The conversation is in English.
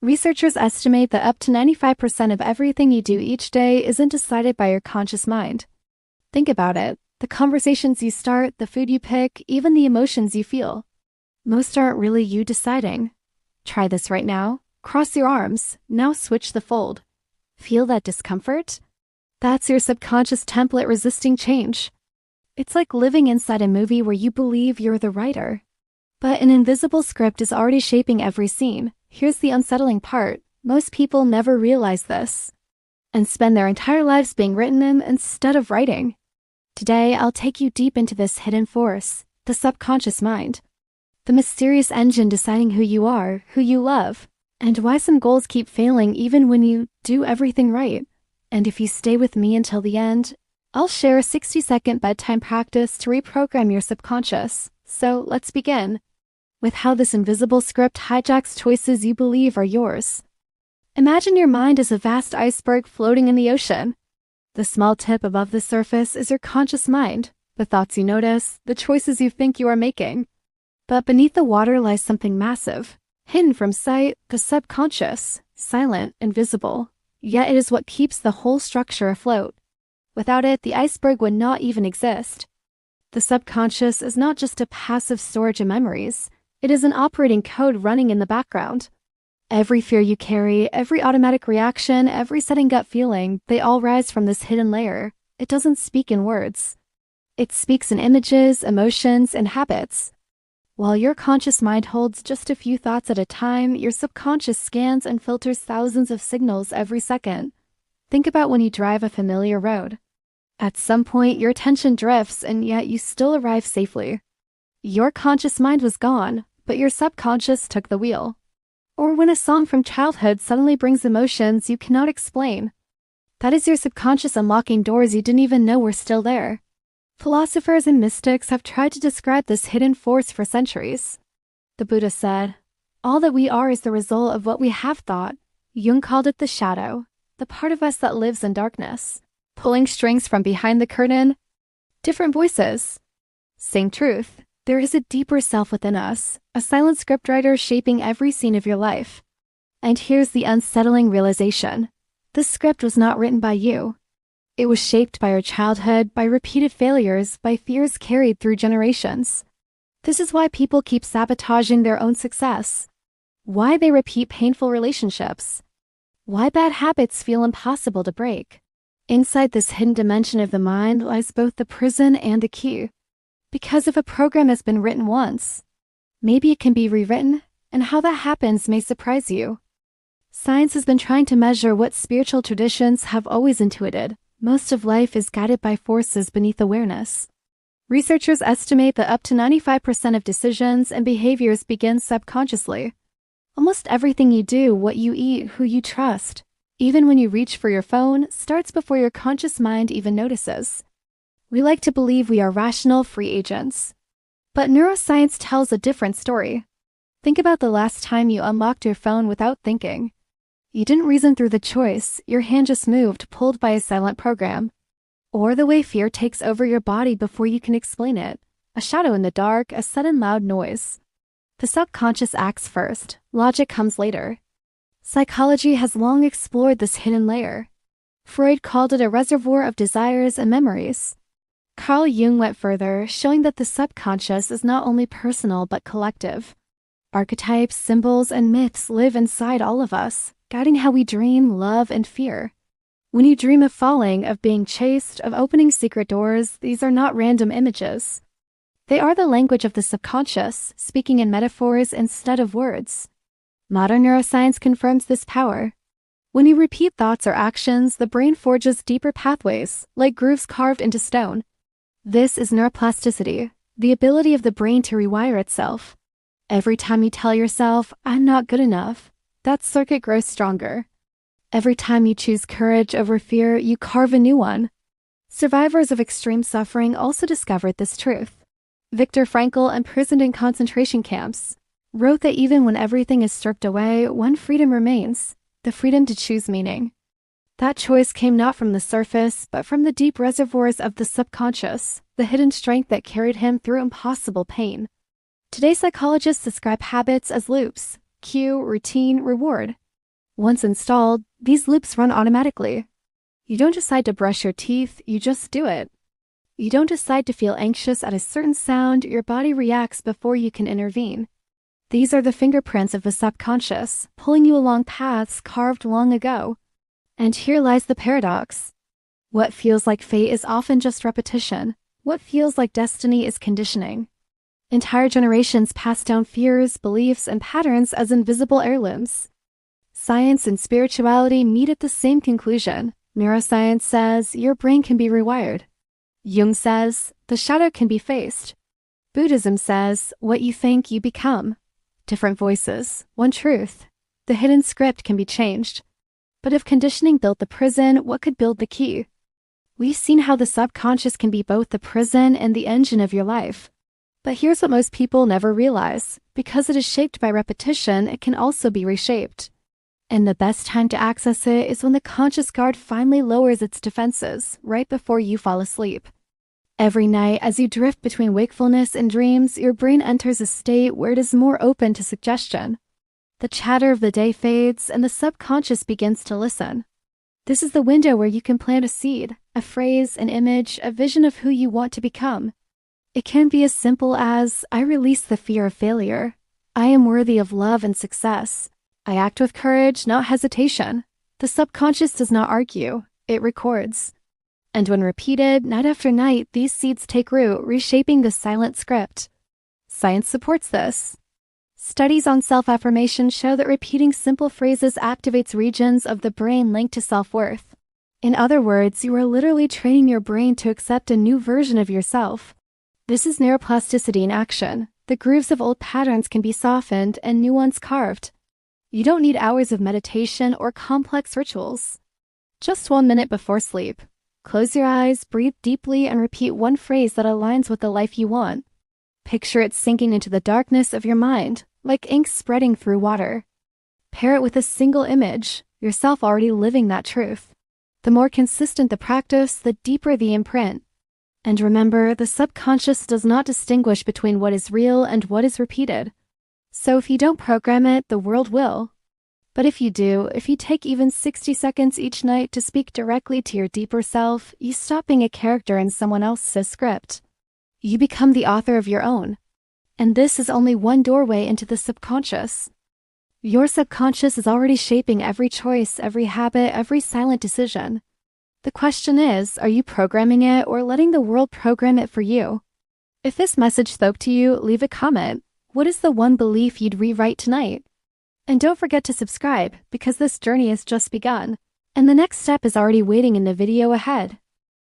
Researchers estimate that up to 95% of everything you do each day isn't decided by your conscious mind. Think about it. The conversations you start, the food you pick, even the emotions you feel. Most aren't really you deciding. Try this right now. Cross your arms. Now switch the fold. Feel that discomfort? That's your subconscious template resisting change. It's like living inside a movie where you believe you're the writer. But an invisible script is already shaping every scene. Here's the unsettling part. Most people never realize this and spend their entire lives being written in instead of writing. Today, I'll take you deep into this hidden force, the subconscious mind. The mysterious engine deciding who you are, who you love, and why some goals keep failing even when you do everything right. And if you stay with me until the end, I'll share a 60-second bedtime practice to reprogram your subconscious. So let's begin with how this invisible script hijacks choices you believe are yours. Imagine your mind as a vast iceberg floating in the ocean. The small tip above the surface is your conscious mind, the thoughts you notice, the choices you think you are making. But beneath the water lies something massive, hidden from sight, the subconscious, silent, invisible. Yet it is what keeps the whole structure afloat. Without it, the iceberg would not even exist. The subconscious is not just a passive storage of memories. It is an operating code running in the background. Every fear you carry, every automatic reaction, every sudden gut feeling, they all rise from this hidden layer. It doesn't speak in words. It speaks in images, emotions, and habits. While your conscious mind holds just a few thoughts at a time, your subconscious scans and filters thousands of signals every second. Think about when you drive a familiar road. At some point, your attention drifts, and yet you still arrive safely. Your conscious mind was gone, but your subconscious took the wheel. Or when a song from childhood suddenly brings emotions you cannot explain. That is your subconscious unlocking doors you didn't even know were still there. Philosophers and mystics have tried to describe this hidden force for centuries. The Buddha said, "All that we are is the result of what we have thought." Jung called it the shadow, the part of us that lives in darkness, pulling strings from behind the curtain. Different voices. Same truth. There is a deeper self within us, a silent scriptwriter shaping every scene of your life. And here's the unsettling realization. This script was not written by you. It was shaped by your childhood, by repeated failures, by fears carried through generations. This is why people keep sabotaging their own success. Why they repeat painful relationships. Why bad habits feel impossible to break. Inside this hidden dimension of the mind lies both the prison and the key. Because if a program has been written once, maybe it can be rewritten, and how that happens may surprise you. Science has been trying to measure what spiritual traditions have always intuited. Most of life is guided by forces beneath awareness. Researchers estimate that up to 95% of decisions and behaviors begin subconsciously. Almost everything you do, what you eat, who you trust, even when you reach for your phone, starts before your conscious mind even notices. We like to believe we are rational, free agents. But neuroscience tells a different story. Think about the last time you unlocked your phone without thinking. You didn't reason through the choice, your hand just moved, pulled by a silent program. Or the way fear takes over your body before you can explain it. A shadow in the dark, a sudden loud noise. The subconscious acts first, logic comes later. Psychology has long explored this hidden layer. Freud called it a reservoir of desires and memories. Carl Jung went further, showing that the subconscious is not only personal but collective. Archetypes, symbols, and myths live inside all of us, guiding how we dream, love, and fear. When you dream of falling, of being chased, of opening secret doors, these are not random images. They are the language of the subconscious, speaking in metaphors instead of words. Modern neuroscience confirms this power. When you repeat thoughts or actions, the brain forges deeper pathways, like grooves carved into stone. This is neuroplasticity, the ability of the brain to rewire itself. Every time you tell yourself, "I'm not good enough," that circuit grows stronger. Every time you choose courage over fear, you carve a new one. Survivors of extreme suffering also discovered this truth. Viktor Frankl, imprisoned in concentration camps, wrote that even when everything is stripped away, one freedom remains, the freedom to choose meaning. That choice came not from the surface, but from the deep reservoirs of the subconscious, the hidden strength that carried him through impossible pain. Today, psychologists describe habits as loops: cue, routine, reward. Once installed, these loops run automatically. You don't decide to brush your teeth, you just do it. You don't decide to feel anxious at a certain sound, your body reacts before you can intervene. These are the fingerprints of the subconscious, pulling you along paths carved long ago. And here lies the paradox. What feels like fate is often just repetition. What feels like destiny is conditioning. Entire generations pass down fears, beliefs, and patterns as invisible heirlooms. Science and spirituality meet at the same conclusion. Neuroscience says your brain can be rewired. Jung says the shadow can be faced. Buddhism says what you think you become. Different voices, one truth. The hidden script can be changed. But if conditioning built the prison, what could build the key? We've seen how the subconscious can be both the prison and the engine of your life. But here's what most people never realize. Because it is shaped by repetition, it can also be reshaped. And the best time to access it is when the conscious guard finally lowers its defenses, right before you fall asleep. Every night, as you drift between wakefulness and dreams, your brain enters a state where it is more open to suggestion. The chatter of the day fades, and the subconscious begins to listen. This is the window where you can plant a seed, a phrase, an image, a vision of who you want to become. It can be as simple as, I release the fear of failure. I am worthy of love and success. I act with courage, not hesitation. The subconscious does not argue, it records. And when repeated, night after night, these seeds take root, reshaping the silent script. Science supports this. Studies on self-affirmation show that repeating simple phrases activates regions of the brain linked to self-worth. In other words, you are literally training your brain to accept a new version of yourself. This is neuroplasticity in action. The grooves of old patterns can be softened and new ones carved. You don't need hours of meditation or complex rituals. Just 1 minute before sleep. Close your eyes, breathe deeply, and repeat one phrase that aligns with the life you want. Picture it sinking into the darkness of your mind, like ink spreading through water. Pair it with a single image, yourself already living that truth. The more consistent the practice, the deeper the imprint. And remember, the subconscious does not distinguish between what is real and what is repeated. So if you don't program it, the world will. But if you do, if you take even 60 seconds each night to speak directly to your deeper self, you stop being a character in someone else's script. You become the author of your own. And this is only one doorway into the subconscious. Your subconscious is already shaping every choice, every habit, every silent decision. The question is, are you programming it or letting the world program it for you? If this message spoke to you, leave a comment. What is the one belief you'd rewrite tonight? And don't forget to subscribe, because this journey has just begun, and the next step is already waiting in the video ahead.